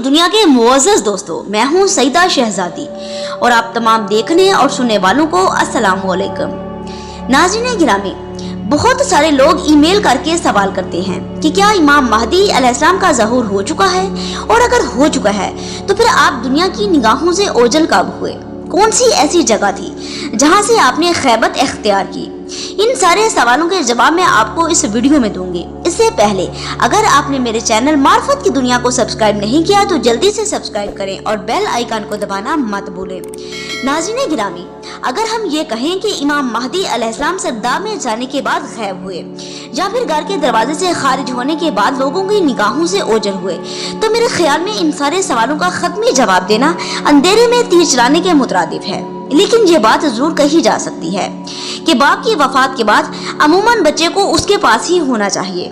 دنیا کے معزز دوستو، میں ہوں سعیدہ شہزادی اور آپ تمام دیکھنے اور سننے والوں کو السلام علیکم۔ ناظرین گرامی، بہت سارے لوگ ای میل کر کے سوال کرتے ہیں کہ کیا امام مہدی علیہ السلام کا ظہور ہو چکا ہے، اور اگر ہو چکا ہے تو پھر آپ دنیا کی نگاہوں سے اوجھل کب ہوئے؟ کون سی ایسی جگہ تھی جہاں سے آپ نے غیبت اختیار کی؟ ان سارے سوالوں کے جواب میں آپ کو اس ویڈیو میں دوں گی۔ اس سے پہلے اگر آپ نے میرے چینل معرفت کی دنیا کو سبسکرائب نہیں کیا تو جلدی سے سبسکرائب کریں اور بیل آئیکن کو دبانا مت بھولیں۔ ناظرین گرامی، اگر ہم یہ کہیں کہ امام مہدی علیہ السلام سرداب میں جانے کے بعد غائب ہوئے یا پھر گھر کے دروازے سے خارج ہونے کے بعد لوگوں کی نگاہوں سے اوجھل ہوئے، تو میرے خیال میں ان سارے سوالوں کا حتمی جواب دینا اندھیرے میں تیر چلانے کے مترادف ہے۔ لیکن یہ بات ضرور کہی جا سکتی ہے کہ باپ کی وفات کے بعد عموماً بچے کو اس کے پاس ہی ہونا چاہیے۔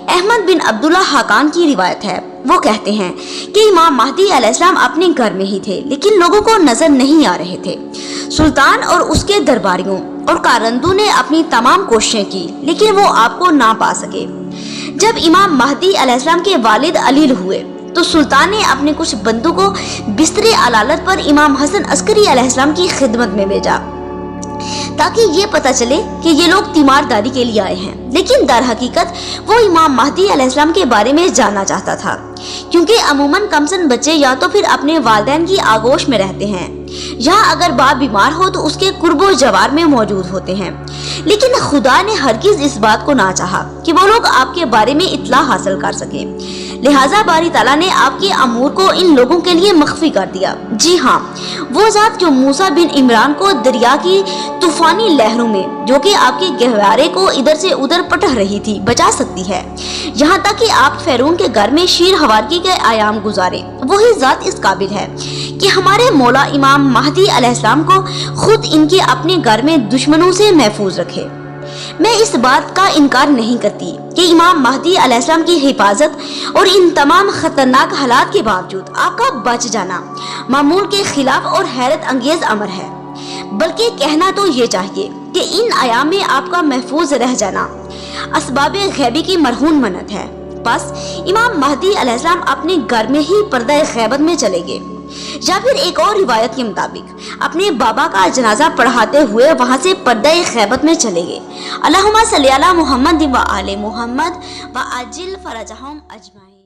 احمد بن عبداللہ حقان کی روایت ہے، وہ کہتے ہیں کہ امام مہدی علیہ السلام اپنے گھر میں ہی تھے لیکن لوگوں کو نظر نہیں آ رہے تھے۔ سلطان اور اس کے درباریوں اور کارندوں نے اپنی تمام کوششیں کی لیکن وہ آپ کو نہ پا سکے۔ جب امام مہدی علیہ السلام کے والد علیل ہوئے تو سلطان نے اپنے کچھ بندوں کو بستر علالت پر امام حسن عسکری علیہ السلام کی خدمت میں بھیجا تاکہ یہ پتہ چلے کہ یہ لوگ تیمارداری کے لیے آئے ہیں، لیکن در حقیقت وہ امام مہدی علیہ السلام کے بارے میں جاننا چاہتا تھا، کیونکہ عموماً کمسن بچے یا تو پھر اپنے والدین کی آغوش میں رہتے ہیں یا اگر باپ بیمار ہو تو اس کے قرب و جوار میں موجود ہوتے ہیں۔ لیکن خدا نے ہرگز اس بات کو نہ چاہا کہ وہ لوگ آپ کے بارے میں اطلاع حاصل کر سکیں، لہٰذا باری تعالیٰ نے آپ کے امور کو ان لوگوں کے لیے مخفی کر دیا۔ جی ہاں، وہ ذات جو موسیٰ بن عمران کو دریا کی طوفانی لہروں میں جو کہ آپ کے گہوارے کو ادھر سے ادھر پٹہ رہی تھی بچا سکتی ہے، یہاں تک کہ آپ فیرون کے گھر میں شیر ہوارکی کے ایام گزارے، وہی ذات اس قابل ہے کہ ہمارے مولا امام مہدی علیہ السلام کو خود ان کے اپنے گھر میں دشمنوں سے محفوظ رکھے۔ میں اس بات کا انکار نہیں کرتی کہ امام مہدی علیہ السلام کی حفاظت اور ان تمام خطرناک حالات کے باوجود آپ کا بچ جانا معمول کے خلاف اور حیرت انگیز امر ہے، بلکہ کہنا تو یہ چاہیے کہ ان ایام میں آپ کا محفوظ رہ جانا اسباب غیبی کی مرہون منت ہے۔ بس امام مہدی علیہ السلام اپنے گھر میں ہی پردہ غیبت میں چلے گئے، یا پھر ایک اور روایت کے مطابق اپنے بابا کا جنازہ پڑھاتے ہوئے وہاں سے پردہ غیبت میں چلے گئے۔ اللہم صلی علی محمد و آل محمد و عجل فرجہم اجمعین۔